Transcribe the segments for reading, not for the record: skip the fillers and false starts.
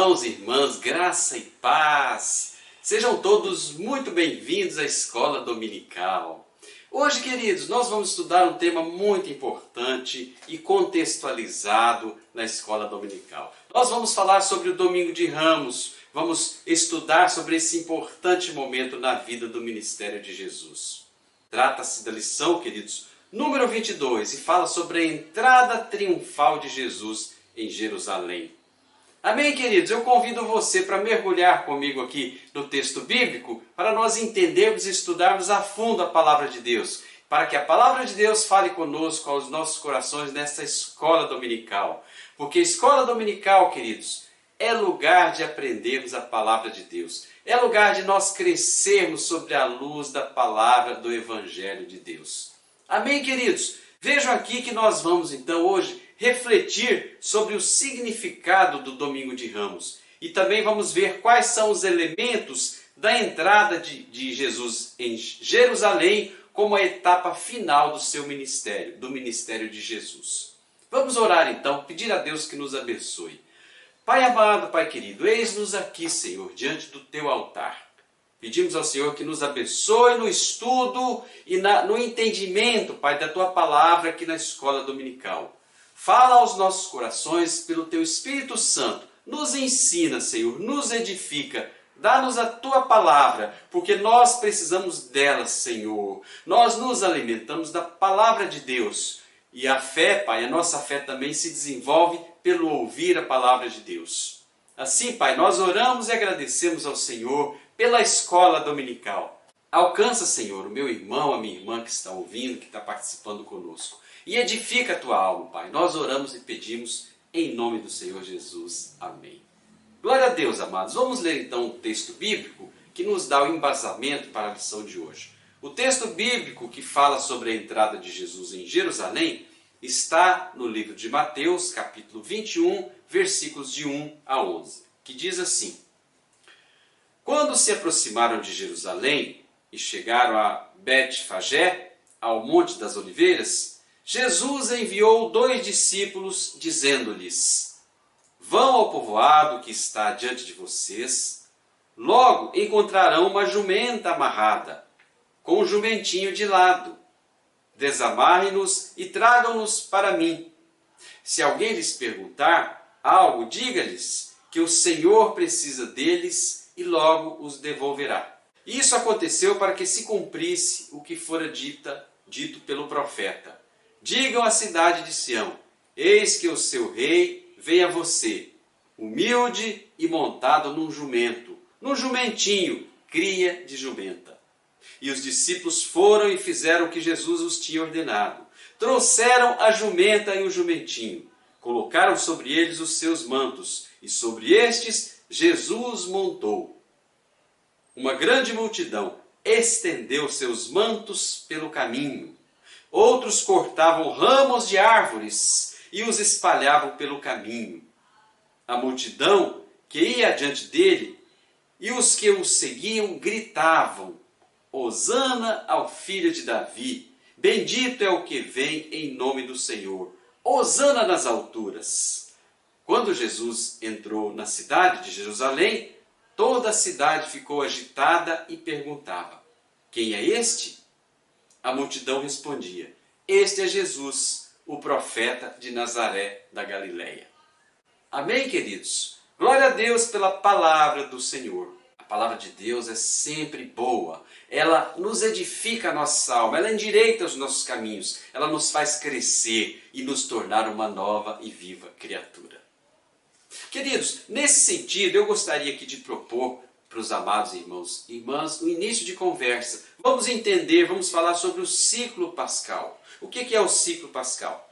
Irmãos e irmãs, graça e paz. Sejam todos muito bem-vindos à Escola Dominical. Hoje, queridos, nós vamos estudar um tema muito importante e contextualizado na Escola Dominical. Nós vamos falar sobre o Domingo de Ramos, vamos estudar sobre esse importante momento na vida do ministério de Jesus. Trata-se da lição, queridos, número 22, e fala sobre a entrada triunfal de Jesus em Jerusalém. Amém, queridos? Eu convido você para mergulhar comigo aqui no texto bíblico para nós entendermos e estudarmos a fundo a palavra de Deus, para que a palavra de Deus fale conosco aos nossos corações nesta escola dominical. Porque escola dominical, queridos, é lugar de aprendermos a palavra de Deus. É lugar de nós crescermos sobre a luz da palavra do Evangelho de Deus. Amém, queridos? Vejam aqui que nós vamos então hoje refletir sobre o significado do Domingo de Ramos. E também vamos ver quais são os elementos da entrada de Jesus em Jerusalém como a etapa final do seu ministério, do ministério de Jesus. Vamos orar então, pedir a Deus que nos abençoe. Pai amado, Pai querido, eis-nos aqui, Senhor, diante do teu altar. Pedimos ao Senhor que nos abençoe no estudo e no entendimento, Pai, da tua palavra aqui na escola dominical. Fala aos nossos corações pelo teu Espírito Santo. Nos ensina, Senhor, nos edifica. Dá-nos a tua palavra, porque nós precisamos dela, Senhor. Nós nos alimentamos da palavra de Deus. E a fé, Pai, a nossa fé também se desenvolve pelo ouvir a palavra de Deus. Assim, Pai, nós oramos e agradecemos ao Senhor pela escola dominical. Alcança, Senhor, o meu irmão, a minha irmã que está ouvindo, que está participando conosco. E edifica a tua alma, Pai. Nós oramos e pedimos em nome do Senhor Jesus. Amém. Glória a Deus, amados. Vamos ler então um texto bíblico que nos dá o embasamento para a lição de hoje. O texto bíblico que fala sobre a entrada de Jesus em Jerusalém está no livro de Mateus, capítulo 21, versículos de 1 a 11, que diz assim: Quando se aproximaram de Jerusalém e chegaram a Bet-Fagé, ao Monte das Oliveiras, Jesus enviou 2 discípulos, dizendo-lhes: Vão ao povoado que está diante de vocês. Logo encontrarão uma jumenta amarrada, com um jumentinho de lado. Desamarrem-nos e tragam-nos para mim. Se alguém lhes perguntar algo, diga-lhes que o Senhor precisa deles e logo os devolverá. Isso aconteceu para que se cumprisse o que fora dito pelo profeta. Digam à cidade de Sião: eis que o seu rei vem a você, humilde e montado num jumento, num jumentinho, cria de jumenta. E os discípulos foram e fizeram o que Jesus os tinha ordenado. Trouxeram a jumenta e o jumentinho, colocaram sobre eles os seus mantos, e sobre estes Jesus montou. Uma grande multidão estendeu seus mantos pelo caminho. Outros cortavam ramos de árvores e os espalhavam pelo caminho. A multidão que ia adiante dele e os que o seguiam gritavam: Hosana ao filho de Davi, bendito é o que vem em nome do Senhor, Hosana nas alturas. Quando Jesus entrou na cidade de Jerusalém, toda a cidade ficou agitada e perguntava: Quem é este? A multidão respondia: Este é Jesus, o profeta de Nazaré da Galileia. Amém, queridos? Glória a Deus pela palavra do Senhor. A palavra de Deus é sempre boa. Ela nos edifica a nossa alma, ela endireita os nossos caminhos, ela nos faz crescer e nos tornar uma nova e viva criatura. Queridos, nesse sentido, eu gostaria aqui de propor para os amados irmãos e irmãs o início de conversa. Vamos entender, vamos falar sobre o ciclo pascal. O que é o ciclo pascal?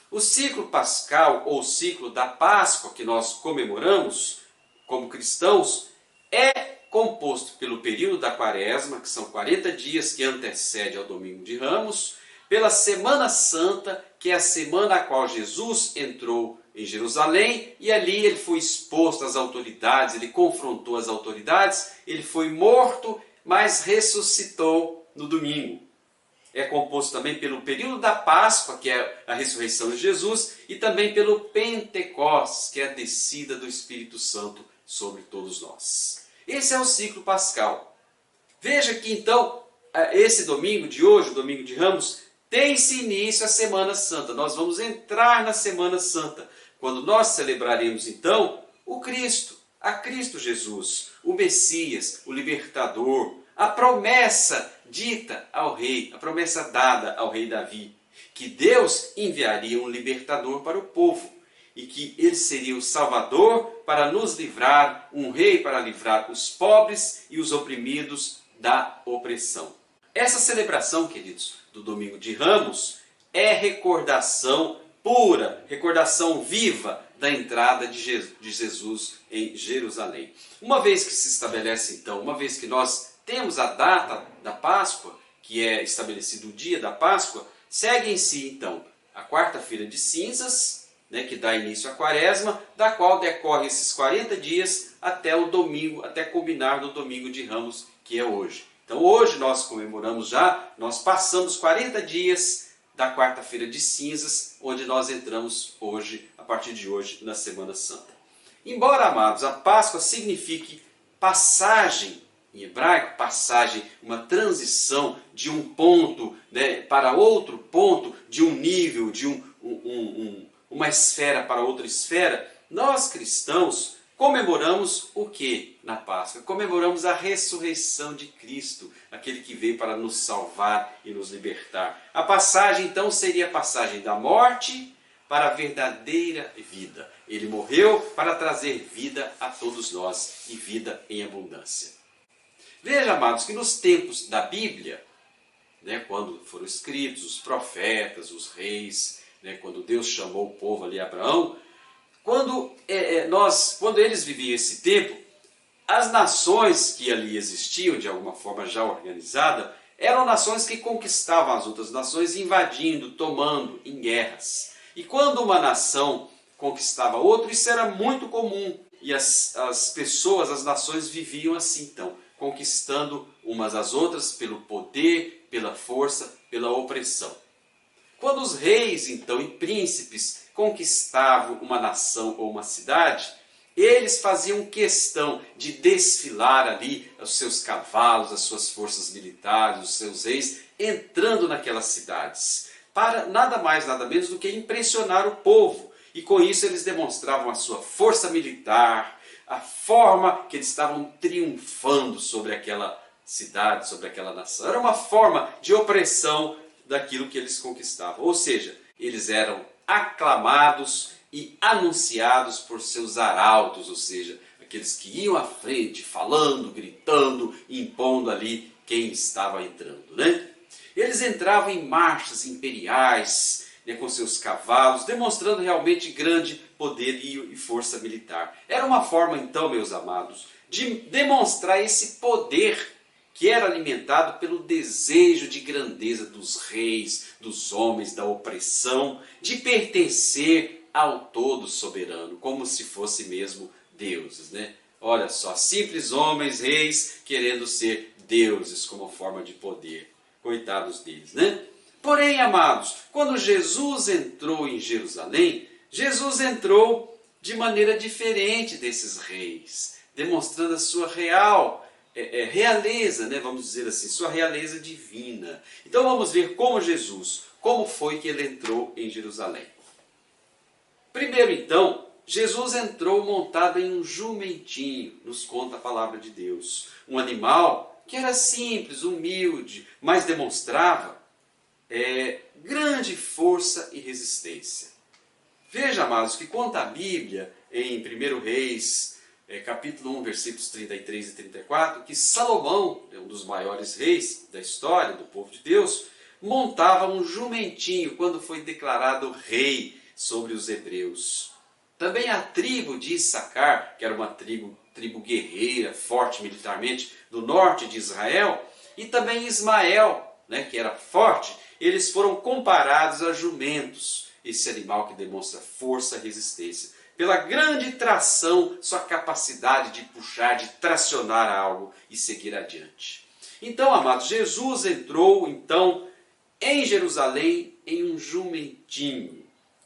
O ciclo pascal, ou ciclo da Páscoa que nós comemoramos como cristãos, é composto pelo período da Quaresma, que são 40 dias que antecede ao Domingo de Ramos, pela Semana Santa, que é a semana a qual Jesus entrou em Jerusalém, e ali ele foi exposto às autoridades, ele confrontou as autoridades, ele foi morto, mas ressuscitou no domingo. É composto também pelo período da Páscoa, que é a ressurreição de Jesus, e também pelo Pentecostes, que é a descida do Espírito Santo sobre todos nós. Esse é o ciclo pascal. Veja que então, esse domingo de hoje, o domingo de Ramos, tem-se início a Semana Santa. Nós vamos entrar na Semana Santa, quando nós celebraremos então o Cristo, a Cristo Jesus, o Messias, o Libertador, a promessa dita ao rei, a promessa dada ao rei Davi, que Deus enviaria um libertador para o povo e que ele seria o Salvador para nos livrar, um rei para livrar os pobres e os oprimidos da opressão. Essa celebração, queridos, do Domingo de Ramos é recordação pura, recordação viva da entrada de Jesus em Jerusalém. Uma vez que se estabelece então, uma vez que nós temos a data da Páscoa, que é estabelecido o dia da Páscoa, segue em si então a quarta-feira de cinzas, que dá início à quaresma, da qual decorre esses 40 dias até o domingo, até culminar no Domingo de Ramos, que é hoje. Então hoje nós comemoramos nós passamos 40 dias da quarta-feira de cinzas, onde nós entramos hoje, a partir de hoje, na Semana Santa. Embora, amados, a Páscoa signifique passagem, em hebraico, passagem, uma transição de um ponto para outro ponto, de um nível, de uma esfera para outra esfera, nós cristãos comemoramos o que na Páscoa? Comemoramos a ressurreição de Cristo, aquele que veio para nos salvar e nos libertar. A passagem, então, seria a passagem da morte para a verdadeira vida. Ele morreu para trazer vida a todos nós e vida em abundância. Veja, amados, que nos tempos da Bíblia, quando foram escritos os profetas, os reis, quando Deus chamou o povo ali, Abraão, quando eles viviam esse tempo, as nações que ali existiam, de alguma forma já organizada, eram nações que conquistavam as outras nações, invadindo, tomando em guerras. E quando uma nação conquistava outra, isso era muito comum. E as pessoas, as nações viviam assim então, conquistando umas às outras pelo poder, pela força, pela opressão. Quando os reis, então, e príncipes conquistavam uma nação ou uma cidade, eles faziam questão de desfilar ali os seus cavalos, as suas forças militares, os seus reis, entrando naquelas cidades, para nada mais, nada menos do que impressionar o povo. E com isso eles demonstravam a sua força militar, a forma que eles estavam triunfando sobre aquela cidade, sobre aquela nação. Era uma forma de opressão daquilo que eles conquistavam. Ou seja, eles eram aclamados e anunciados por seus arautos, ou seja, aqueles que iam à frente, falando, gritando, impondo ali quem estava entrando. Eles entravam em marchas imperiais, com seus cavalos, demonstrando realmente grande poder e força militar. Era uma forma, então, meus amados, de demonstrar esse poder que era alimentado pelo desejo de grandeza dos reis, dos homens, da opressão, de pertencer ao todo soberano, como se fosse mesmo deuses. Olha só, simples homens, reis, querendo ser deuses como forma de poder. Coitados deles, Porém, amados, quando Jesus entrou em Jerusalém, Jesus entrou de maneira diferente desses reis, demonstrando a sua realeza, vamos dizer assim, sua realeza divina. Então vamos ver como foi que ele entrou em Jerusalém. Primeiro então, Jesus entrou montado em um jumentinho, nos conta a palavra de Deus. Um animal que era simples, humilde, mas demonstrava grande força e resistência. Veja, amados, que conta a Bíblia em 1 Reis, capítulo 1, versículos 33 e 34, que Salomão, um dos maiores reis da história do povo de Deus, montava um jumentinho quando foi declarado rei sobre os hebreus. Também a tribo de Issacar, que era uma tribo guerreira, forte militarmente, do norte de Israel, e também Ismael, que era forte, eles foram comparados a jumentos, esse animal que demonstra força e resistência, pela grande tração, sua capacidade de puxar, de tracionar algo e seguir adiante. Então, amados, Jesus entrou então em Jerusalém em um jumentinho,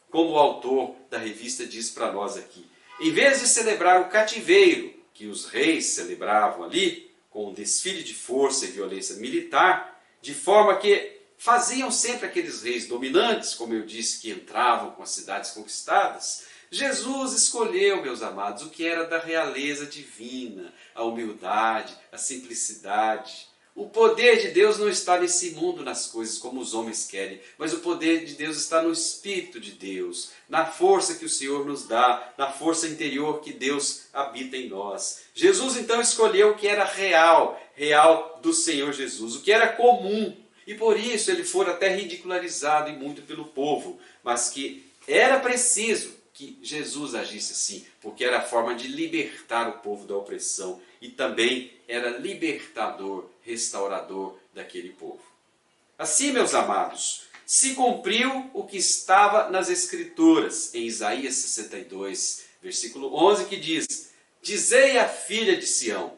como o autor da revista diz para nós aqui. Em vez de celebrar o cativeiro, que os reis celebravam ali, com um desfile de força e violência militar, de forma que faziam sempre aqueles reis dominantes, como eu disse, que entravam com as cidades conquistadas. Jesus escolheu, meus amados, o que era da realeza divina, a humildade, a simplicidade. O poder de Deus não está nesse mundo, nas coisas como os homens querem, mas o poder de Deus está no Espírito de Deus, na força que o Senhor nos dá, na força interior que Deus habita em nós. Jesus então escolheu o que era real, real do Senhor Jesus, o que era comum, e por isso ele fora até ridicularizado e muito pelo povo, mas que era preciso que Jesus agisse assim, porque era a forma de libertar o povo da opressão e também era libertador, restaurador daquele povo. Assim, meus amados, se cumpriu o que estava nas Escrituras, em Isaías 62, versículo 11, que diz: Dizei à filha de Sião,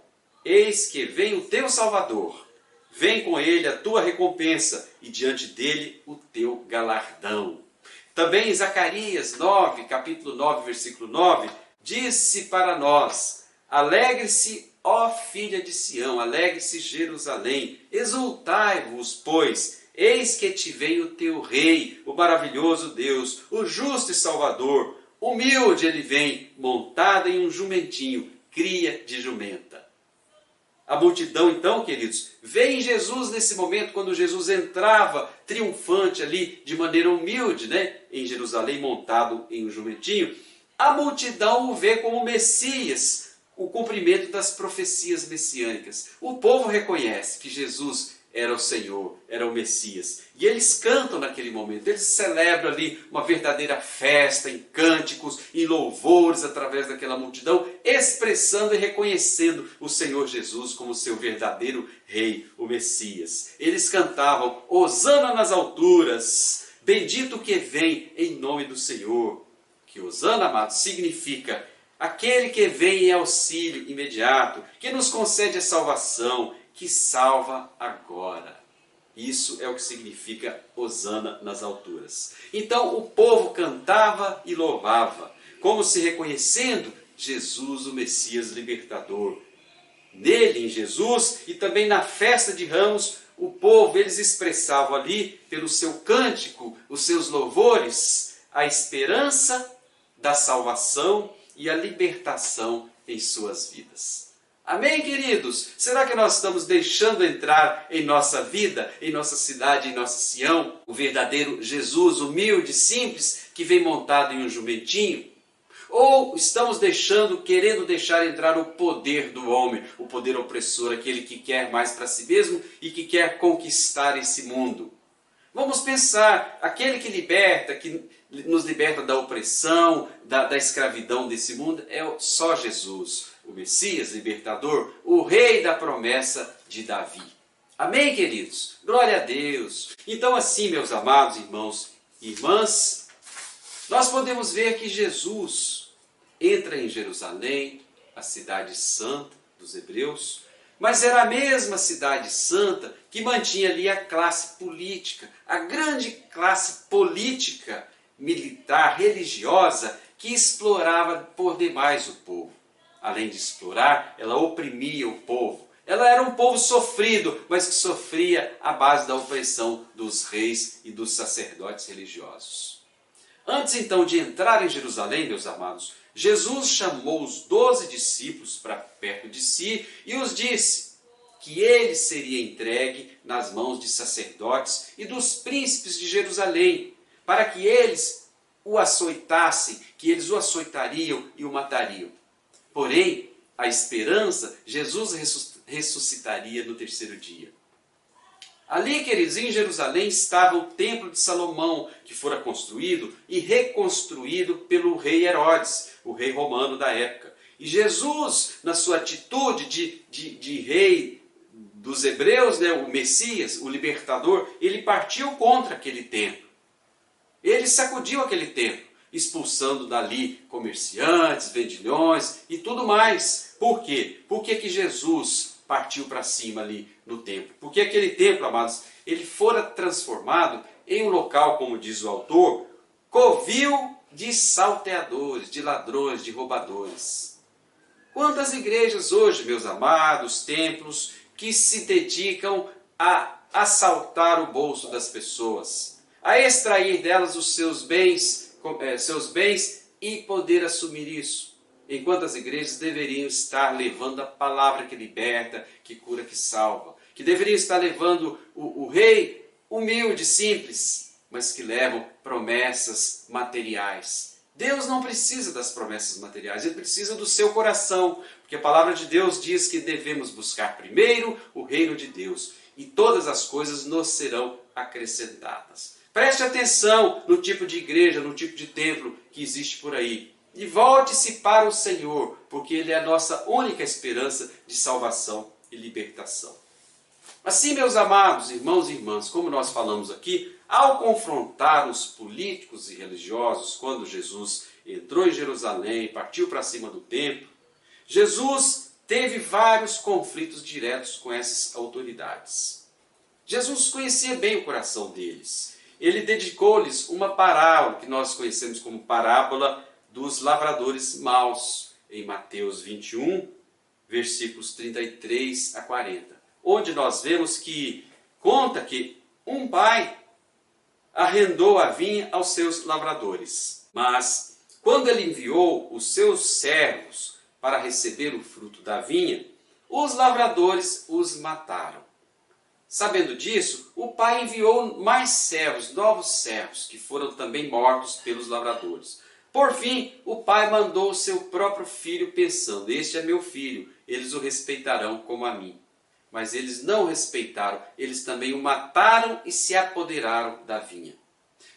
eis que vem o teu Salvador, vem com ele a tua recompensa e diante dele o teu galardão. Também em Zacarias 9, capítulo 9, versículo 9, disse para nós: Alegre-se, ó filha de Sião, alegre-se Jerusalém, exultai-vos, pois, eis que te vem o teu rei, o maravilhoso Deus, o justo e salvador. Humilde ele vem, montado em um jumentinho, cria de jumenta. A multidão, então, queridos, vê em Jesus nesse momento, quando Jesus entrava triunfante ali, de maneira humilde, em Jerusalém, montado em um jumentinho. A multidão o vê como Messias, o cumprimento das profecias messiânicas. O povo reconhece que Jesus era o Senhor, era o Messias. E eles cantam naquele momento, eles celebram ali uma verdadeira festa, em cânticos, em louvores, através daquela multidão, expressando e reconhecendo o Senhor Jesus como seu verdadeiro Rei, o Messias. Eles cantavam: Hosana nas alturas, bendito que vem em nome do Senhor. Que Hosana, amados, significa aquele que vem em auxílio imediato, que nos concede a salvação, que salva agora. Isso é o que significa Hosana nas alturas. Então o povo cantava e louvava, como se reconhecendo Jesus, o Messias libertador. Nele, em Jesus, e também na festa de Ramos, o povo, eles expressavam ali, pelo seu cântico, os seus louvores, a esperança da salvação e a libertação em suas vidas. Amém, queridos? Será que nós estamos deixando entrar em nossa vida, em nossa cidade, em nossa Sião, o verdadeiro Jesus humilde, simples, que vem montado em um jumentinho? Ou estamos querendo deixar entrar o poder do homem, o poder opressor, aquele que quer mais para si mesmo e que quer conquistar esse mundo? Vamos pensar, aquele que liberta, que nos liberta da opressão, da escravidão desse mundo, é só Jesus, o Messias, libertador, o rei da promessa de Davi. Amém, queridos? Glória a Deus! Então assim, meus amados irmãos e irmãs, nós podemos ver que Jesus entra em Jerusalém, a cidade santa dos hebreus, mas era a mesma cidade santa que mantinha ali a classe política, a grande classe política, militar, religiosa, que explorava por demais o povo. Além de explorar, ela oprimia o povo. Ela era um povo sofrido, mas que sofria à base da opressão dos reis e dos sacerdotes religiosos. Antes então de entrar em Jerusalém, meus amados, Jesus chamou os 12 discípulos para perto de si e os disse que ele seria entregue nas mãos de sacerdotes e dos príncipes de Jerusalém, para que eles o açoitassem, que eles o açoitariam e o matariam. Porém, a esperança, Jesus ressuscitaria no terceiro dia. Ali, queridos, em Jerusalém estava o templo de Salomão, que fora construído e reconstruído pelo rei Herodes, o rei romano da época. E Jesus, na sua atitude de rei dos hebreus, o Messias, o libertador, ele partiu contra aquele templo. Ele sacudiu aquele templo, expulsando dali comerciantes, vendilhões e tudo mais. Por quê? Por que Jesus partiu para cima ali no templo? Porque aquele templo, amados, ele fora transformado em um local, como diz o autor, covil de salteadores, de ladrões, de roubadores. Quantas igrejas hoje, meus amados, templos, que se dedicam a assaltar o bolso das pessoas, a extrair delas os seus bens e poder assumir isso. Enquanto as igrejas deveriam estar levando a palavra que liberta, que cura, que salva. Que deveriam estar levando o rei humilde, simples, mas que levam promessas materiais. Deus não precisa das promessas materiais, Ele precisa do seu coração, porque a palavra de Deus diz que devemos buscar primeiro o reino de Deus e todas as coisas nos serão acrescentadas. Preste atenção no tipo de igreja, no tipo de templo que existe por aí. E volte-se para o Senhor, porque Ele é a nossa única esperança de salvação e libertação. Assim, meus amados irmãos e irmãs, como nós falamos aqui, ao confrontar os políticos e religiosos, quando Jesus entrou em Jerusalém e partiu para cima do templo, Jesus teve vários conflitos diretos com essas autoridades. Jesus conhecia bem o coração deles. Ele dedicou-lhes uma parábola, que nós conhecemos como parábola dos lavradores maus, em Mateus 21, versículos 33 a 40. Onde nós vemos que conta que um pai arrendou a vinha aos seus lavradores. Mas, quando ele enviou os seus servos para receber o fruto da vinha, os lavradores os mataram. Sabendo disso, o pai enviou mais servos, novos servos, que foram também mortos pelos lavradores. Por fim, o pai mandou o seu próprio filho, pensando: este é meu filho, eles o respeitarão como a mim. Mas eles não respeitaram, eles também o mataram e se apoderaram da vinha.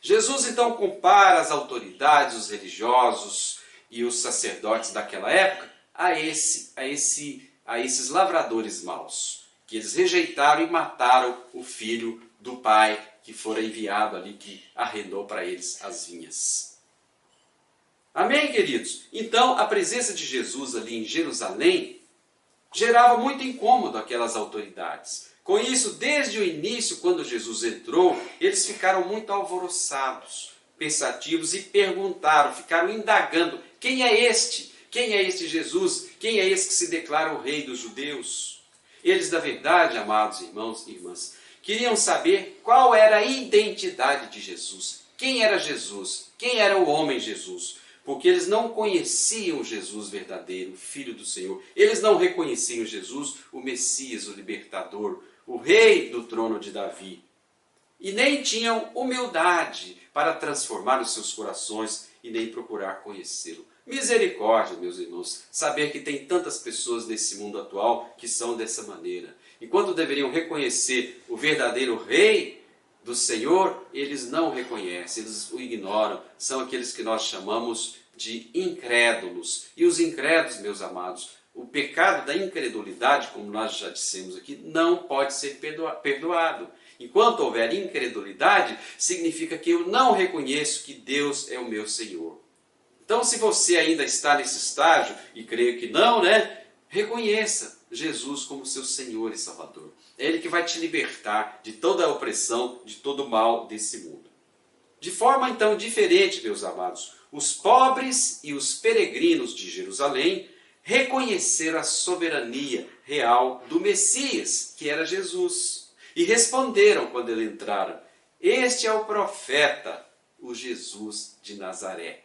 Jesus então compara as autoridades, os religiosos e os sacerdotes daquela época a esses lavradores maus, que eles rejeitaram e mataram o filho do pai que fora enviado ali, que arrendou para eles as vinhas. Amém, queridos? Então, a presença de Jesus ali em Jerusalém gerava muito incômodo àquelas autoridades. Com isso, desde o início, quando Jesus entrou, eles ficaram muito alvoroçados, pensativos e perguntaram, ficaram indagando: quem é este? Quem é este Jesus? Quem é esse que se declara o rei dos judeus? Eles, na verdade, amados irmãos e irmãs, queriam saber qual era a identidade de Jesus. Quem era Jesus? Quem era o homem Jesus? Porque eles não conheciam Jesus verdadeiro, o Filho do Senhor. Eles não reconheciam Jesus, o Messias, o Libertador, o Rei do trono de Davi. E nem tinham humildade para transformar os seus corações e nem procurar conhecê-lo. Misericórdia, meus irmãos, saber que tem tantas pessoas nesse mundo atual que são dessa maneira. Enquanto deveriam reconhecer o verdadeiro Rei do Senhor, eles não o reconhecem, eles o ignoram. São aqueles que nós chamamos de incrédulos. E os incrédulos, meus amados, o pecado da incredulidade, como nós já dissemos aqui, não pode ser perdoado. Enquanto houver incredulidade, significa que eu não reconheço que Deus é o meu Senhor. Então, se você ainda está nesse estágio, e creio que não, reconheça Jesus como seu Senhor e Salvador. É Ele que vai te libertar de toda a opressão, de todo o mal desse mundo. De forma, então, diferente, meus amados, os pobres e os peregrinos de Jerusalém reconheceram a soberania real do Messias, que era Jesus. E responderam quando ele entraram: este é o profeta, o Jesus de Nazaré.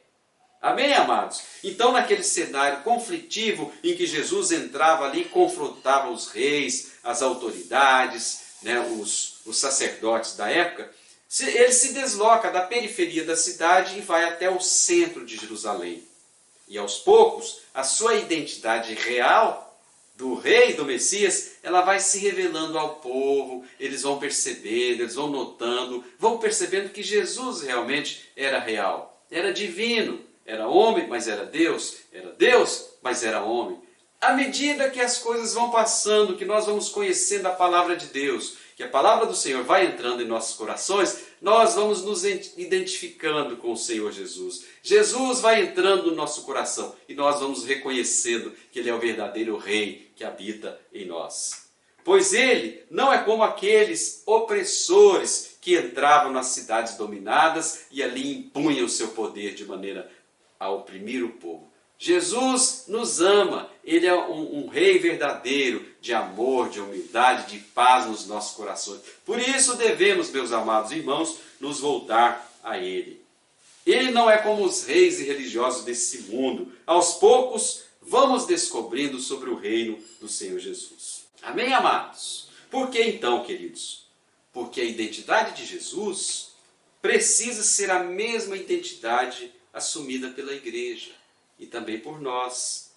Amém, amados? Então, naquele cenário conflitivo em que Jesus entrava ali e confrontava os reis, as autoridades, os sacerdotes da época, ele se desloca da periferia da cidade e vai até o centro de Jerusalém. E aos poucos, a sua identidade real do rei, do Messias, ela vai se revelando ao povo, eles vão percebendo, eles vão notando, vão percebendo que Jesus realmente era real, era divino. Era homem, mas era Deus, mas era homem. À medida que as coisas vão passando, que nós vamos conhecendo a palavra de Deus, que a palavra do Senhor vai entrando em nossos corações, nós vamos nos identificando com o Senhor Jesus. Jesus vai entrando no nosso coração e nós vamos reconhecendo que Ele é o verdadeiro Rei que habita em nós. Pois Ele não é como aqueles opressores que entravam nas cidades dominadas e ali impunham o seu poder de maneira a oprimir o povo. Jesus nos ama, Ele é um rei verdadeiro, de amor, de humildade, de paz nos nossos corações. Por isso devemos, meus amados irmãos, nos voltar a Ele. Ele não é como os reis e religiosos desse mundo. Aos poucos, vamos descobrindo sobre o reino do Senhor Jesus. Amém, amados? Por que então, queridos? Porque a identidade de Jesus precisa ser a mesma identidade assumida pela igreja e também por nós.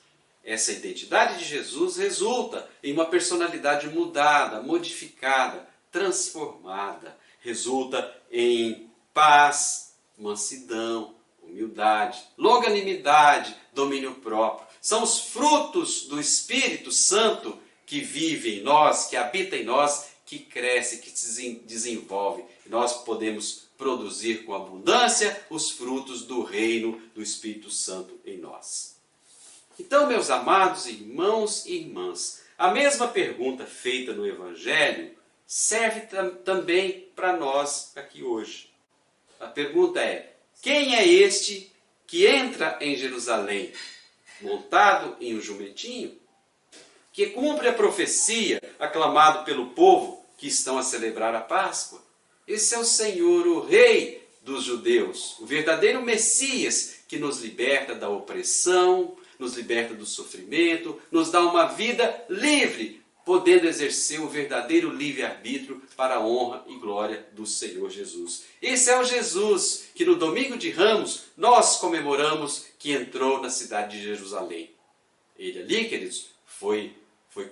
Essa identidade de Jesus resulta em uma personalidade mudada, modificada, transformada. Resulta em paz, mansidão, humildade, longanimidade, domínio próprio. São os frutos do Espírito Santo que vive em nós, que habita em nós, que cresce, que se desenvolve. Nós podemos produzir com abundância os frutos do reino do Espírito Santo em nós. Então, meus amados irmãos e irmãs, a mesma pergunta feita no Evangelho serve também para nós aqui hoje. A pergunta é: quem é este que entra em Jerusalém, montado em um jumentinho, que cumpre a profecia aclamado pelo povo que estão a celebrar a Páscoa? Esse é o Senhor, o Rei dos judeus, o verdadeiro Messias que nos liberta da opressão, nos liberta do sofrimento, nos dá uma vida livre, podendo exercer o verdadeiro livre-arbítrio para a honra e glória do Senhor Jesus. Esse é o Jesus que no domingo de Ramos nós comemoramos que entrou na cidade de Jerusalém. Ele ali, queridos, foi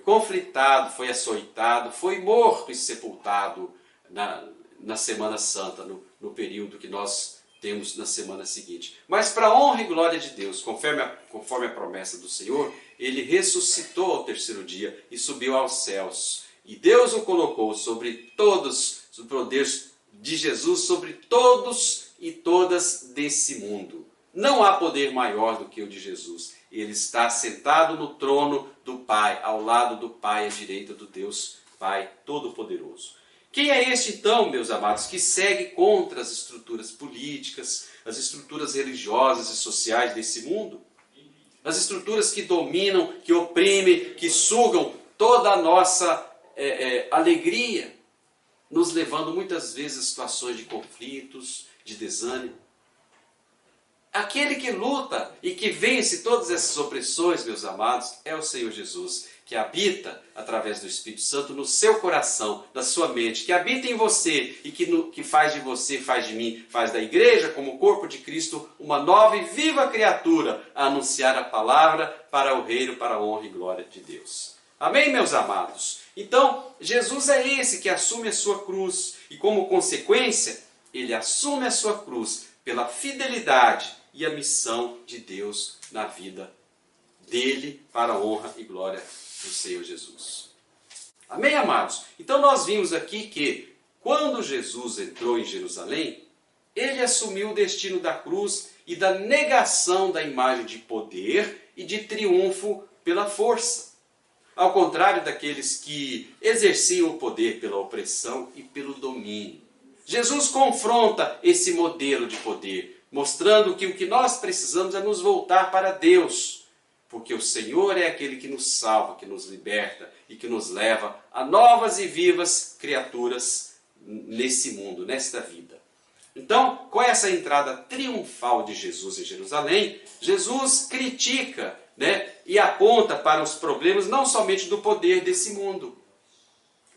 conflitado, foi açoitado, foi morto e sepultado na Semana Santa, no período que nós temos na semana seguinte. Mas para a honra e glória de Deus, conforme a promessa do Senhor, ele ressuscitou ao terceiro dia e subiu aos céus. E Deus o colocou sobre todos, o poder de Jesus sobre todos e todas desse mundo. Não há poder maior do que o de Jesus. Ele está sentado no trono do Pai, ao lado do Pai, à direita do Deus Pai Todo-Poderoso. Quem é este, então, meus amados, que segue contra as estruturas políticas, as estruturas religiosas e sociais desse mundo? As estruturas que dominam, que oprimem, que sugam toda a nossa alegria, nos levando muitas vezes a situações de conflitos, de desânimo. Aquele que luta e que vence todas essas opressões, meus amados, é o Senhor Jesus, que habita através do Espírito Santo no seu coração, na sua mente, que habita em você e que faz de você, faz de mim, faz da igreja, como corpo de Cristo, uma nova e viva criatura a anunciar a palavra para o reino, para a honra e glória de Deus. Amém, meus amados? Então, Jesus é esse que assume a sua cruz e, como consequência, ele assume a sua cruz pela fidelidade e a missão de Deus na vida dele para a honra e glória do Senhor Jesus. Amém, amados? Então nós vimos aqui que quando Jesus entrou em Jerusalém, ele assumiu o destino da cruz e da negação da imagem de poder e de triunfo pela força. Ao contrário daqueles que exerciam o poder pela opressão e pelo domínio. Jesus confronta esse modelo de poder, mostrando que o que nós precisamos é nos voltar para Deus, porque o Senhor é aquele que nos salva, que nos liberta e que nos leva a novas e vivas criaturas nesse mundo, nesta vida. Então, com essa entrada triunfal de Jesus em Jerusalém, Jesus critica, e aponta para os problemas não somente do poder desse mundo,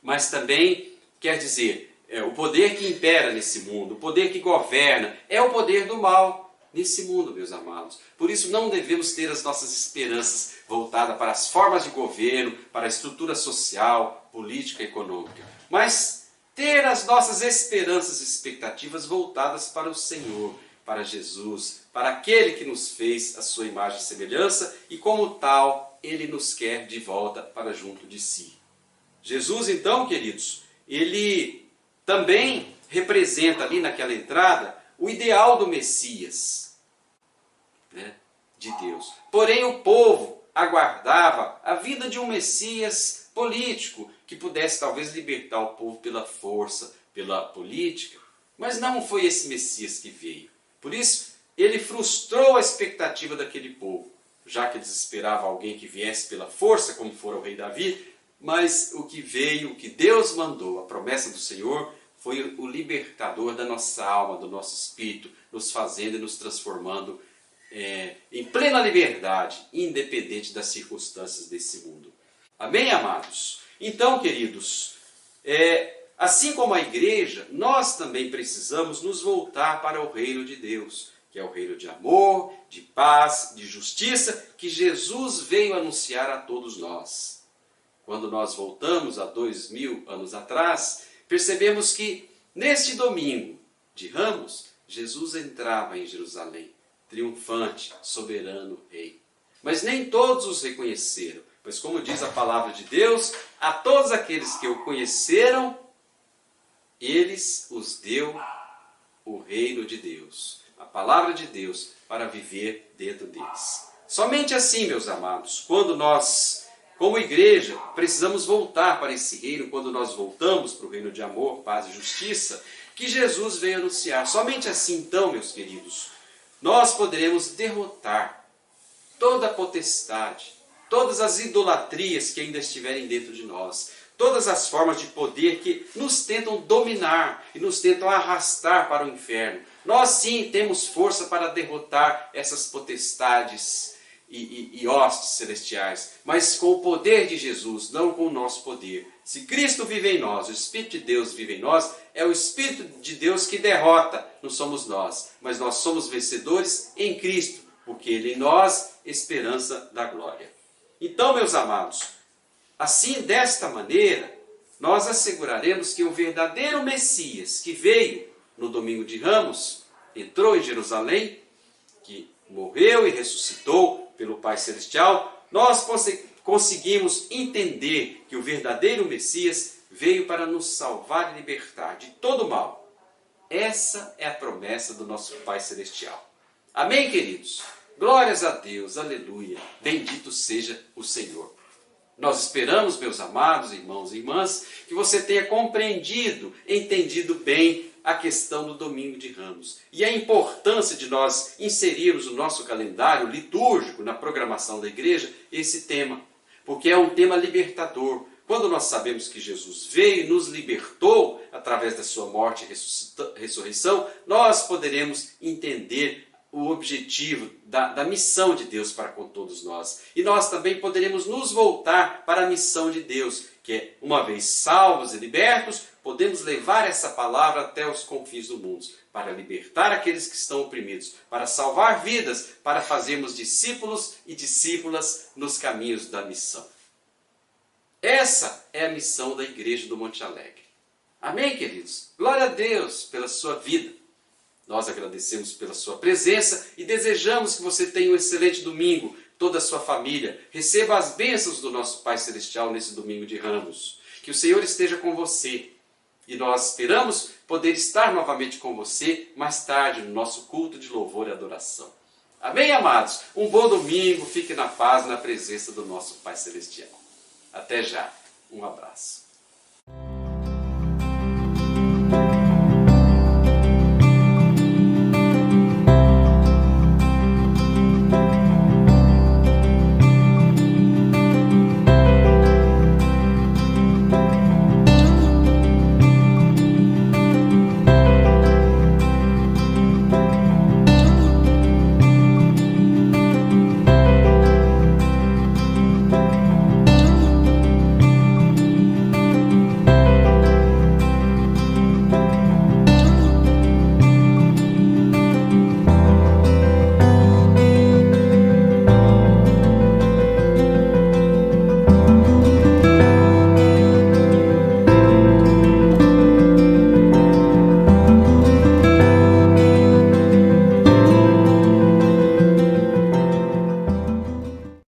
mas também, quer dizer, o poder que impera nesse mundo, o poder que governa, é o poder do mal nesse mundo, meus amados. Por isso não devemos ter as nossas esperanças voltadas para as formas de governo, para a estrutura social, política e econômica, mas ter as nossas esperanças e expectativas voltadas para o Senhor, para Jesus, para aquele que nos fez a sua imagem e semelhança e como tal, ele nos quer de volta para junto de si. Jesus, então, queridos, ele também representa ali naquela entrada o ideal do Messias, de Deus. Porém, o povo aguardava a vida de um Messias político que pudesse talvez libertar o povo pela força, pela política, mas não foi esse Messias que veio. Por isso, ele frustrou a expectativa daquele povo. já que eles esperavam alguém que viesse pela força, como fora o rei Davi, mas o que veio, o que Deus mandou, a promessa do Senhor, foi o libertador da nossa alma, do nosso espírito, nos fazendo e nos transformando em plena liberdade, independente das circunstâncias desse mundo. Amém, amados? Então, queridos, assim como a igreja, nós também precisamos nos voltar para o reino de Deus, que é o reino de amor, de paz, de justiça, que Jesus veio anunciar a todos nós. Quando nós voltamos a 2000 anos atrás, percebemos que neste domingo de Ramos, Jesus entrava em Jerusalém, triunfante, soberano rei. Mas nem todos os reconheceram, pois como diz a palavra de Deus, a todos aqueles que o conheceram, eles os deu o reino de Deus, a palavra de Deus, para viver dentro deles. Somente assim, meus amados, quando nós, como igreja, precisamos voltar para esse reino, quando nós voltamos para o reino de amor, paz e justiça, que Jesus veio anunciar. Somente assim, então, meus queridos, nós poderemos derrotar toda a potestade, todas as idolatrias que ainda estiverem dentro de nós, todas as formas de poder que nos tentam dominar e nos tentam arrastar para o inferno. Nós sim temos força para derrotar essas potestades e hostes celestiais, mas com o poder de Jesus, não com o nosso poder. Se Cristo vive em nós, o Espírito de Deus vive em nós, é o Espírito de Deus que derrota, não somos nós, mas nós somos vencedores em Cristo, porque Ele em nós, esperança da glória. Então, meus amados, assim, desta maneira, nós asseguraremos que o verdadeiro Messias que veio no domingo de Ramos, entrou em Jerusalém, que morreu e ressuscitou pelo Pai Celestial, nós conseguimos entender que o verdadeiro Messias veio para nos salvar e libertar de todo mal. Essa é a promessa do nosso Pai Celestial. Amém, queridos? Glórias a Deus, aleluia, bendito seja o Senhor. Nós esperamos, meus amados irmãos e irmãs, que você tenha compreendido, entendido bem a questão do domingo de Ramos e a importância de nós inserirmos no nosso calendário litúrgico, na programação da igreja, esse tema, porque é um tema libertador. Quando nós sabemos que Jesus veio e nos libertou através da sua morte e ressurreição, nós poderemos entender o objetivo da missão de Deus para com todos nós. E nós também poderemos nos voltar para a missão de Deus, que é, uma vez salvos e libertos, podemos levar essa palavra até os confins do mundo, para libertar aqueles que estão oprimidos, para salvar vidas, para fazermos discípulos e discípulas nos caminhos da missão. Essa é a missão da Igreja do Monte Alegre. Amém, queridos? Glória a Deus pela sua vida. Nós agradecemos pela sua presença e desejamos que você tenha um excelente domingo, toda a sua família. Receba as bênçãos do nosso Pai Celestial nesse domingo de Ramos. Que o Senhor esteja com você. E nós esperamos poder estar novamente com você mais tarde no nosso culto de louvor e adoração. Amém, amados? Um bom domingo, fique na paz, na presença do nosso Pai Celestial. Até já. Um abraço.